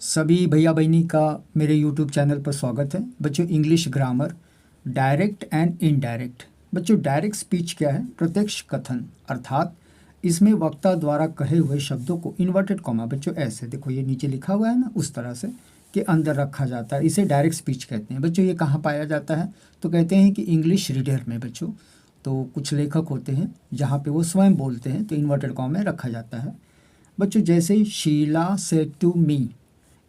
सभी भैया बहनी का मेरे यूट्यूब चैनल पर स्वागत है। बच्चों, English grammar, direct and indirect. बच्चों, डायरेक्ट स्पीच क्या है? प्रत्यक्ष कथन, अर्थात इसमें वक्ता द्वारा कहे हुए शब्दों को इन्वर्टेड कॉमा, बच्चों ऐसे देखो, ये नीचे लिखा हुआ है ना, उस तरह से के अंदर रखा जाता है। इसे डायरेक्ट स्पीच कहते हैं। बच्चों, ये कहाँ पाया जाता है? तो कहते हैं कि इंग्लिश रीडर में। बच्चों, तो कुछ लेखक होते हैं जहाँ पे वो स्वयं बोलते हैं तो इन्वर्टेड कॉमा में रखा जाता है। बच्चों, जैसे Sheela said to me,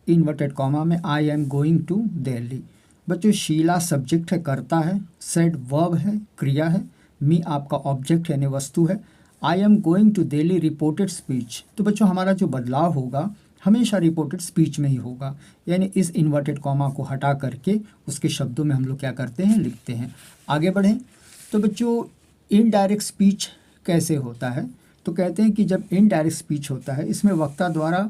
inverted comma में I am going to Delhi. बच्चों, शीला सब्जेक्ट है, करता है, सेड वर्ब है, क्रिया है, मी आपका ऑब्जेक्ट यानी वस्तु है, I am going to Delhi reported speech. तो बच्चों, हमारा जो बदलाव होगा हमेशा रिपोर्टेड स्पीच में ही होगा, यानी इस इन्वर्टेड कॉमा को हटा करके उसके शब्दों में हम लोग क्या करते हैं, लिखते हैं। आगे बढ़ें तो बच्चों, इनडायरेक्ट स्पीच कैसे होता है? तो कहते हैं कि जब इनडायरेक्ट स्पीच होता है, इसमें वक्ता द्वारा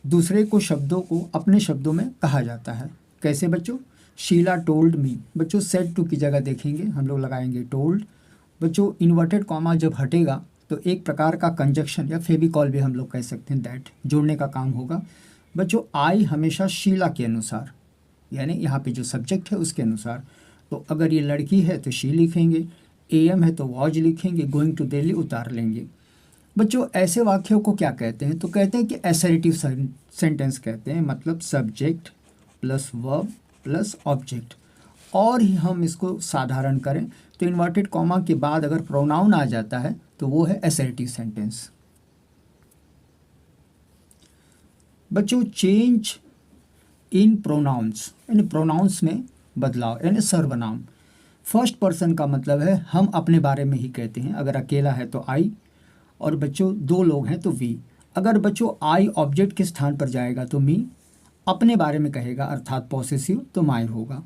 दूसरे को शब्दों को अपने शब्दों में कहा जाता है। कैसे बच्चों? Sheela told me. बच्चों, सेड टू की जगह देखेंगे हम लोग लगाएंगे टोल्ड। बच्चों, इन्वर्टेड कॉमा जब हटेगा तो एक प्रकार का कंजक्शन या फेविकॉल भी हम लोग कह सकते हैं, दैट जोड़ने का काम होगा। बच्चों, आई हमेशा शीला के अनुसार, यानी यहाँ पे जो सब्जेक्ट है उसके अनुसार। तो अगर ये लड़की है तो शी लिखेंगे, एम है तो वॉज लिखेंगे, गोइंग टू दिल्ली उतार लेंगे। बच्चों, ऐसे वाक्यों को क्या कहते हैं? तो कहते हैं कि असर्टिव सेंटेंस कहते हैं, मतलब subject plus verb plus object. और ही हम इसको साधारण करें तो इन्वर्टेड कॉमा के बाद अगर प्रोनाउन आ जाता है तो वो है असर्टिव सेंटेंस। बच्चों, चेंज इन प्रोनाउंस, यानी प्रोनाउंस में बदलाव, यानी सर्वनाम। फर्स्ट पर्सन का मतलब है हम अपने बारे में ही कहते हैं। अगर अकेला है तो आई, और बच्चों दो लोग हैं तो वी। अगर बच्चों आई ऑब्जेक्ट के स्थान पर जाएगा तो मी, अपने बारे में कहेगा अर्थात पॉसेसिव तो माई होगा।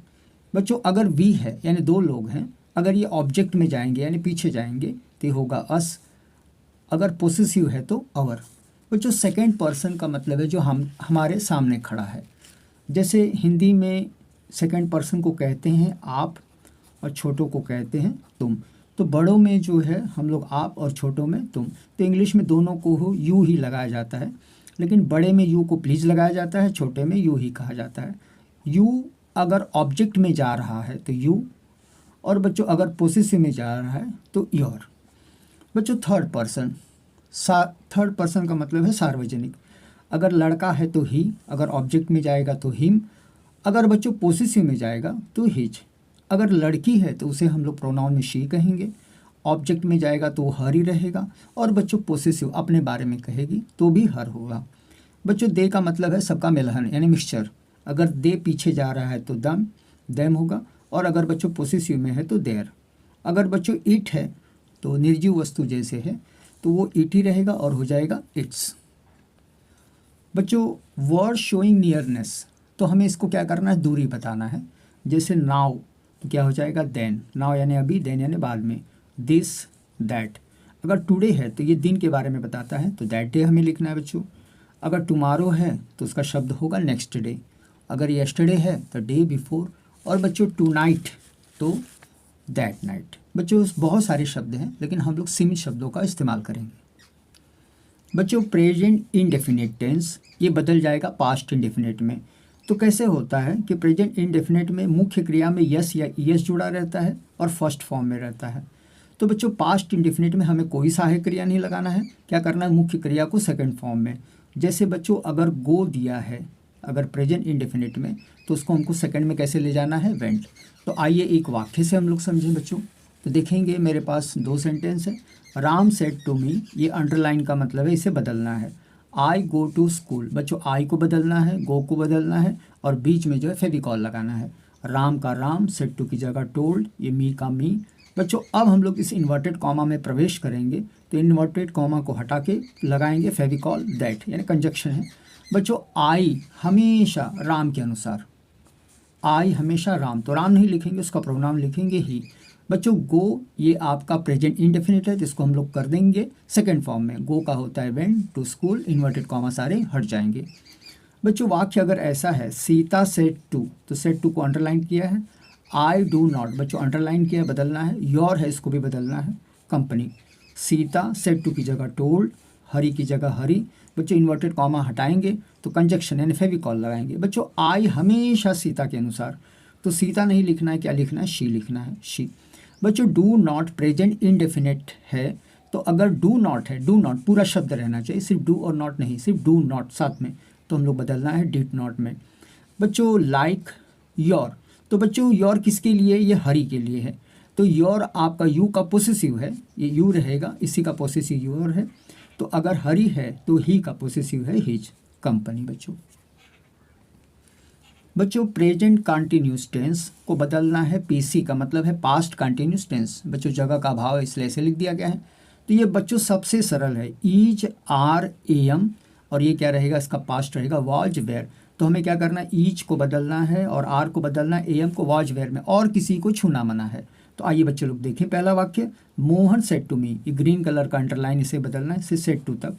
बच्चों, अगर वी है यानी दो लोग हैं, अगर ये ऑब्जेक्ट में जाएंगे यानी पीछे जाएंगे तो ये होगा अस। अगर पोसेसिव है तो अवर। बच्चों, सेकेंड पर्सन का मतलब है जो हम हमारे सामने खड़ा है। जैसे हिंदी में सेकेंड पर्सन को कहते हैं आप और छोटों को कहते हैं तुम। तो बड़ों में जो है हम लोग आप और छोटों में तुम। तो इंग्लिश में दोनों को हो यू ही लगाया जाता है, लेकिन बड़े में यू को प्लीज़ लगाया जाता है, छोटे में यू ही कहा जाता है। यू अगर ऑब्जेक्ट में जा रहा है तो यू, और बच्चों अगर पोसेसिव में जा रहा है तो योर। बच्चों, थर्ड पर्सन, थर्ड पर्सन का मतलब है सार्वजनिक। अगर लड़का है तो ही, अगर ऑब्जेक्ट में जाएगा तो हिम, अगर बच्चों पोसेसिव में जाएगा तो हिज। अगर लड़की है तो उसे हम लोग प्रोनाउन में शी कहेंगे, ऑब्जेक्ट में जाएगा तो वो हर ही रहेगा, और बच्चों पोसेसिव अपने बारे में कहेगी तो भी हर होगा। बच्चों, दे का मतलब है सबका मिलहन यानी मिक्सचर। अगर दे पीछे जा रहा है तो दम, देम होगा, और अगर बच्चों पोसेसिव में है तो देयर। अगर बच्चों इट है तो निर्जीव वस्तु जैसे है तो वो इट ही रहेगा और हो जाएगा इट्स। बच्चों, वर्ड शोइंग नियरनेस, तो हमें इसको क्या करना है, दूरी बताना है। जैसे नाउ तो क्या हो जाएगा देन, नाउ यानी अभी, देन यानी बाद में, दिस दैट। अगर टुडे है तो ये दिन के बारे में बताता है तो दैट डे हमें लिखना है बच्चों। अगर टुमारो है तो उसका शब्द होगा नेक्स्ट डे। अगर येस्टरडे है तो डे बिफोर, और बच्चों टू नाइट तो दैट नाइट। बच्चों, बहुत सारे शब्द हैं लेकिन हम लोग सीमित शब्दों का इस्तेमाल करेंगे। बच्चों, प्रेजेंट इंडेफिनिट टेंस ये बदल जाएगा पास्ट इंडेफिनिट में। तो कैसे होता है कि प्रेजेंट इंडेफिनिट में मुख्य क्रिया में यस या ईएस जुड़ा रहता है और फर्स्ट फॉर्म में रहता है। तो बच्चों, पास्ट इंडेफिनिट में हमें कोई सहायक क्रिया नहीं लगाना है, क्या करना है, मुख्य क्रिया को सेकंड फॉर्म में। जैसे बच्चों अगर गो दिया है अगर प्रेजेंट इंडेफिनिट में तो उसको हमको सेकंड में कैसे ले जाना है, वेंट। तो आइए एक वाक्य से हम लोग समझें बच्चों। तो देखेंगे मेरे पास दो सेंटेंस है। राम सेड टू मी, ये अंडरलाइन का मतलब है, इसे बदलना है। आई गो टू स्कूल, बच्चों आई को बदलना है, गो को बदलना है, और बीच में जो है फेविकॉल लगाना है। राम का राम, सेड टू की जगह टोल्ड, ये मी का मी। बच्चों, अब हम लोग इस इन्वर्टेड कॉमा में प्रवेश करेंगे तो इन्वर्टेड कॉमा को हटा के लगाएंगे फेविकॉल दैट, यानी कंजक्शन है। बच्चों, आई हमेशा राम के अनुसार, आई हमेशा राम, तो राम नहीं लिखेंगे, उसका प्रोनाउन लिखेंगे ही। बच्चों, गो ये आपका प्रेजेंट इंडेफिनिट है जिसको हम लोग कर देंगे सेकंड फॉर्म में। गो का होता है went to school, inverted comma सारे हट जाएंगे। बच्चों, वाक्य अगर ऐसा है, सीता सेड टू, तो सेड टू को अंडरलाइन किया है। आई डू नॉट, बच्चों अंडरलाइन किया, बदलना है। योर है, इसको भी बदलना है। कंपनी, सीता सेड टू की जगह टोल्ड, हरी की जगह हरी, बच्चों इन्वर्टेड कॉमा हटाएंगे तो कंजक्शन यानी फेविकॉल लगाएंगे। बच्चों आई हमेशा सीता के अनुसार, तो सीता नहीं लिखना है, क्या लिखना है, शी लिखना है, शी। बच्चों डू नॉट प्रेजेंट इनडेफिनेट है, तो अगर डू नॉट है, डू नॉट पूरा शब्द रहना चाहिए, सिर्फ डू और नॉट नहीं, सिर्फ डू नॉट साथ में, तो हम लोग बदलना है डिड नॉट में। बच्चों लाइक योर, तो बच्चों योर किसके लिए, ये हरी के लिए है, तो योर आपका यू का पोसेसिव है, ये यू रहेगा, इसी का पोसेसिव योर है। तो अगर हरी है तो ही का पोसेसिव है हिज कंपनी। बच्चों प्रेजेंट कंटिन्यूस टेंस को बदलना है पीसी का मतलब है पास्ट कंटिन्यूस टेंस। बच्चों जगह का अभाव है इसलिए ऐसे लिख दिया गया है। तो ये बच्चों सबसे सरल है, ईज आर एम, और ये क्या रहेगा, इसका पास्ट रहेगा वॉज वेयर। तो हमें क्या करना है, ईच को बदलना है और आर को बदलना है एम को वॉज वेयर में, और किसी को छूना मना है। तो आइए बच्चे लोग देखें पहला वाक्य, मोहन सेड टू मी, ये ग्रीन कलर का अंडरलाइन इसे बदलना है, इसे सेड टू तक।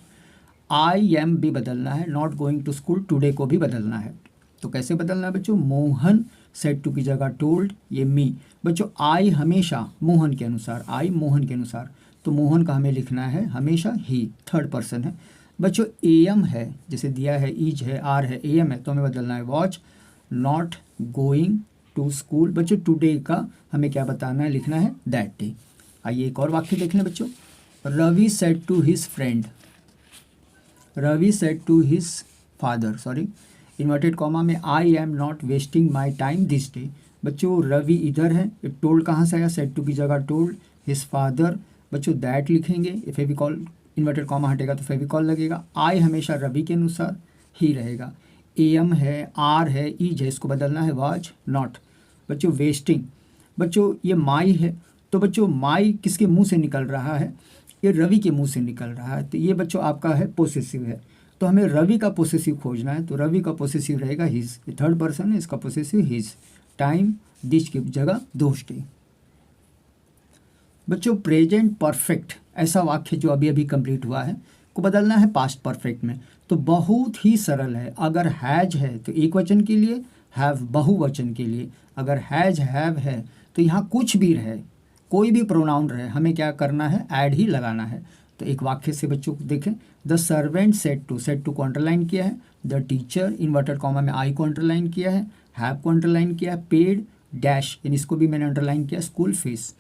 आई एम भी बदलना है, not going to school today को भी बदलना है। तो कैसे बदलना है बच्चों, मोहन सेड टू की जगह टोल्ड, ये मी। बच्चों आई हमेशा मोहन के अनुसार, आई मोहन के अनुसार, तो मोहन का हमें लिखना है हमेशा ही, थर्ड पर्सन है। बच्चों एम है, जैसे दिया है ईज है आर है एम है, तो हमें बदलना है watch not going to school. बच्चों टुडे का हमें क्या बताना है, लिखना है दैट डे। आइए एक और वाक्य देख लें बच्चों, Ravi said to his friend, Ravi said to his father, sorry inverted comma में, I am not wasting my time this day. बच्चों रवि इधर है, टोल्ड कहाँ से आया, सेड टू की जगह टोल्ड, हिज फादर। बच्चों दैट लिखेंगे, फेविकॉल इन्वर्टेड कॉमा हटेगा तो फेविकॉल लगेगा। आई हमेशा रवि के अनुसार ही रहेगा, एम है आर है ईज है, इसको बदलना है वाज नॉट। बच्चों वेस्टिंग, बच्चों ये माई है, तो बच्चों माई किसके मुंह से निकल रहा है, ये रवि के मुंह से निकल रहा है, तो ये बच्चों आपका है पोसेसिव है। तो हमें रवि का पोसेसिव खोजना है, तो रवि का पोसेसिव रहेगा हिज, ये थर्ड पर्सन है, इसका पोसेसिव हिज। टाइम दिस की जगह दोज डे। बच्चों प्रेजेंट परफेक्ट, ऐसा वाक्य जो अभी अभी कंप्लीट हुआ है, को बदलना है पास्ट परफेक्ट में। तो बहुत ही सरल है, अगर हैज है तो एक वचन के लिए, हैव बहुवचन के लिए। अगर हैज हैव है तो यहाँ कुछ भी रहे, कोई भी प्रोनाउन रहे, हमें क्या करना है, ऐड ही लगाना है। तो एक वाक्य से बच्चों को देखें, द सर्वेंट सेड टू को अंडरलाइन किया है, द टीचर इन्वर्टेड कॉमा में आई को अंडरलाइन किया है, हैव को अंडरलाइन किया है, पेड डैश यानी इसको भी मैंने अंडरलाइन किया, स्कूल फीस।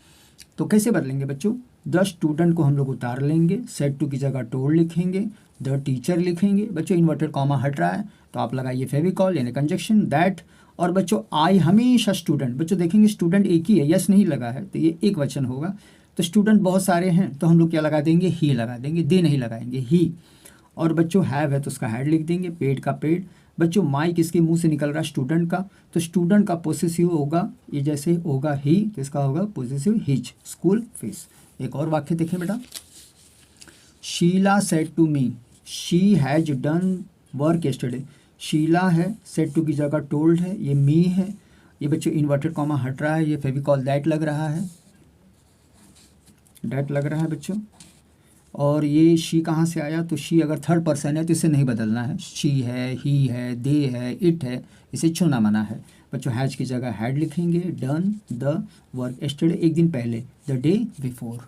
तो कैसे बदलेंगे बच्चों, द स्टूडेंट को हम लोग उतार लेंगे, सेड टू की जगह टोल्ड लिखेंगे, द टीचर लिखेंगे। बच्चों इन्वर्टेड कॉमा हट रहा है तो आप लगाइए फेविकॉल यानी कंजक्शन दैट। और बच्चों आई हमेशा स्टूडेंट, बच्चों देखेंगे स्टूडेंट एक ही है, यस नहीं लगा है तो ये एक वचन होगा। तो स्टूडेंट बहुत सारे हैं तो हम लोग क्या लगा देंगे, ही लगा देंगे, दे नहीं लगाएंगे, ही। और बच्चों हैव है तो उसका हैड लिख देंगे, पेड का पेड। बच्चों माई किसके मुंह से निकल रहा है, स्टूडेंट का, तो स्टूडेंट का पोसेसिव होगा, ये जैसे होगा ही तो इसका होगा पोसेसिव हिज, स्कूल फीस। एक और वाक्य देखें बेटा, Sheela said to me, she has done work yesterday. Sheela है, सेड टू की जगह टोल्ड है, ये मी है, ये बच्चों इन्वर्टेड कॉमा हट रहा है, ये फेविकॉल दैट लग रहा है, दैट लग रहा है बच्चों। और ये शी कहाँ से आया, तो शी अगर थर्ड पर्सन है तो इसे नहीं बदलना है, शी है, ही है, दे है, इट है, इसे छूना मना है। बच्चों हैज की जगह हैड लिखेंगे, डन द वर्क यस्टरडे एक दिन पहले, द डे बिफोर।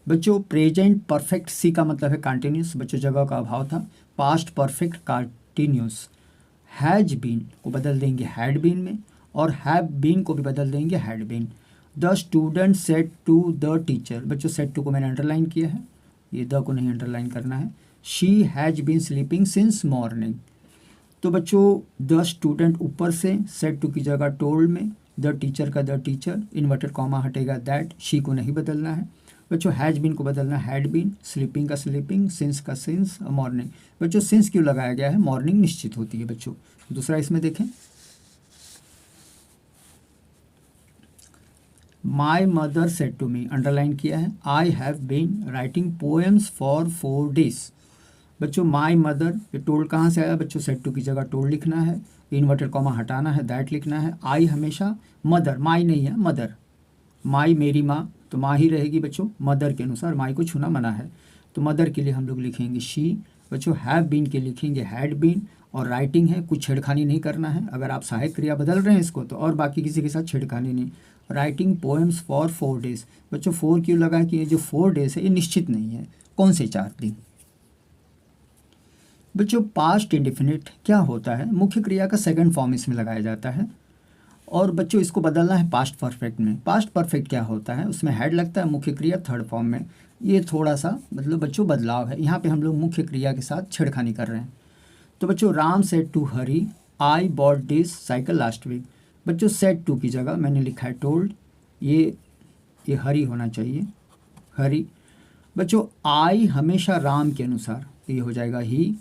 बच्चों प्रेजेंट परफेक्ट, सी का मतलब है कंटिन्यूस, बच्चों जगह का अभाव था, past perfect continuous. Has been को बदल देंगे हैड बीन में, और हैव बीन को भी बदल देंगे had been. The student said to the teacher, बच्चों सेड टू को मैंने अंडरलाइन किया है, ये द को नहीं अंडरलाइन करना है। She has been sleeping since morning. तो बच्चों द स्टूडेंट ऊपर से, सेड टू की जगह टोल्ड में, द टीचर का द टीचर, इन्वर्टेड कॉमा हटेगा दैट, शी को नहीं बदलना है। बच्चों हैज बीन को बदलना हैड बीन, स्लीपिंग का स्लीपिंग, सिंस का सिंस, मॉर्निंग। बच्चों सिंस क्यों लगाया गया है, मॉर्निंग निश्चित होती है बच्चों। दूसरा इसमें देखें, my mother said to me, underline किया है, I have been writing poems for 4 days। बच्चों माई मदर, ये टोल्ड कहाँ से आया बच्चों, सेड टू की जगह टोल्ड लिखना है, इन्वर्टेड कॉमा हटाना है, दैट लिखना है। आई हमेशा मदर, माई नहीं है मदर, माई मेरी माँ, तो माँ ही रहेगी बच्चों, मदर के अनुसार माई को छूना मना है, तो मदर के लिए हम लोग लिखेंगे शी। बच्चों हैव बीन के लिखेंगे हैड बीन, और राइटिंग है, कुछ छेड़खानी नहीं करना है। अगर आप सहायक क्रिया बदल रहे हैं इसको तो, और बाकी किसी के साथ छेड़खानी नहीं। राइटिंग पोएम्स फॉर 4 days, बच्चों 4 क्यों लगा कि ये जो 4 days है ये निश्चित नहीं है, कौन से 4 दिन। बच्चों पास्ट इंडेफिनिट क्या होता है, मुख्य क्रिया का सेकंड फॉर्म इसमें लगाया जाता है और बच्चों इसको बदलना है पास्ट परफेक्ट में। पास्ट परफेक्ट क्या होता है, उसमें हेड लगता है, मुख्य क्रिया थर्ड फॉर्म में। ये थोड़ा सा मतलब बच्चों बदलाव है, यहाँ पे हम लोग मुख्य क्रिया के साथ छेड़खानी कर रहे हैं। तो बच्चों Ram said to Hari I bought this cycle last week. बच्चों सेड टू की जगह मैंने लिखा है टोल्ड, ये हरी होना चाहिए, हरी। बच्चों आई हमेशा राम के अनुसार, तो ये हो जाएगा ही।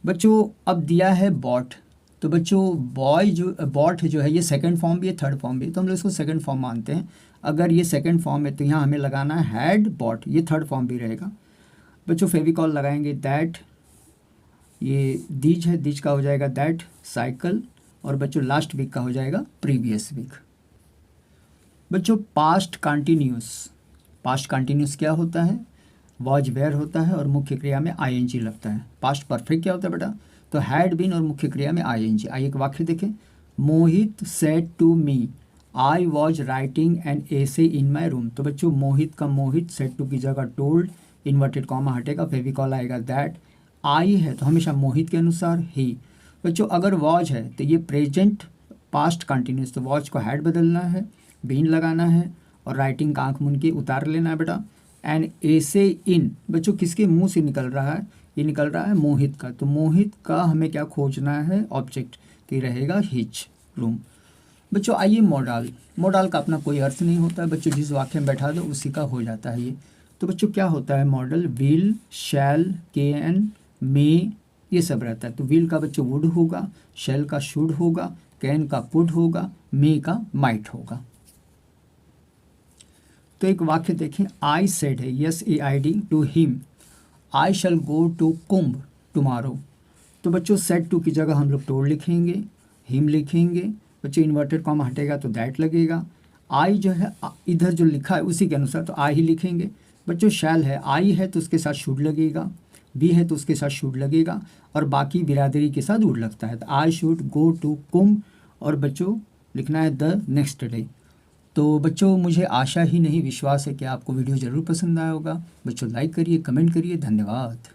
बच्चों अब दिया है बॉट, तो बच्चों बॉय जो बॉट जो है ये सेकंड फॉर्म भी है थर्ड फॉर्म भी है, तो हम लोग इसको सेकंड फॉर्म मानते हैं। अगर ये सेकंड फॉर्म है तो यहाँ हमें लगाना है हैड बॉट, ये थर्ड फॉर्म भी रहेगा। बच्चों फेविकॉल लगाएंगे दैट, ये दीज है, दीज का हो जाएगा दैट साइकिल, और बच्चों लास्ट वीक का हो जाएगा प्रीवियस वीक। बच्चों पास्ट कंटिन्यूस, पास्ट कंटिन्यूस क्या होता है, वॉज वेयर होता है और मुख्य क्रिया में आईएनजी लगता है। पास्ट परफेक्ट क्या होता है बेटा, तो हैड बीन और मुख्य क्रिया में आईएनजी। आइए एक वाक्य देखें, Mohit said to me I was writing an essay in my room. तो बच्चों मोहित का मोहित, सेड टू की जगह टोल्ड, इन्वर्टेड कॉमा हटेगा, फेविकॉल आएगा दैट। आई है तो हमेशा मोहित के अनुसार ही। बच्चों अगर वॉज है तो ये प्रेजेंट पास्ट कंटिन्यूस, तो वॉज को हैड बदलना है, बीन लगाना है और राइटिंग का आंख मुन के उतार लेना है बेटा। एंड ऐसे इन, बच्चों किसके मुंह से निकल रहा है, ये निकल रहा है मोहित का, तो मोहित का हमें क्या खोजना है, ऑब्जेक्ट, तो ये रहेगा हिच रूम। बच्चों आइए मॉडल, मॉडल का अपना कोई अर्थ नहीं होता है बच्चों, जिस वाक्य में बैठा दो उसी का हो जाता है ये। तो बच्चों क्या होता है मॉडल, विल, शैल, कैन, मे, ये सब रहता है। तो विल का बच्चों वुड होगा, शैल का शुड होगा, कैन का कुड होगा, मे का माइट होगा। तो एक वाक्य देखें, आई सेड है, S A I D, to him I shall go to Kumbh tomorrow. तो बच्चों सेड टू की जगह हम लोग टोल्ड लिखेंगे, हिम लिखेंगे, बच्चों इन्वर्टेड कॉमा हटेगा तो दैट लगेगा। आई जो है इधर जो लिखा है उसी के अनुसार तो आई ही लिखेंगे। बच्चों शैल है, आई है तो उसके साथ शुड लगेगा, बी है तो उसके साथ शुड लगेगा और बाकी बिरादरी के साथ वुड लगता है। तो आई शुड गो टू कुंभ और बच्चों लिखना है द नेक्स्ट डे। तो बच्चों मुझे आशा ही नहीं विश्वास है कि आपको वीडियो ज़रूर पसंद आया होगा। बच्चों लाइक करिए, कमेंट करिए, धन्यवाद।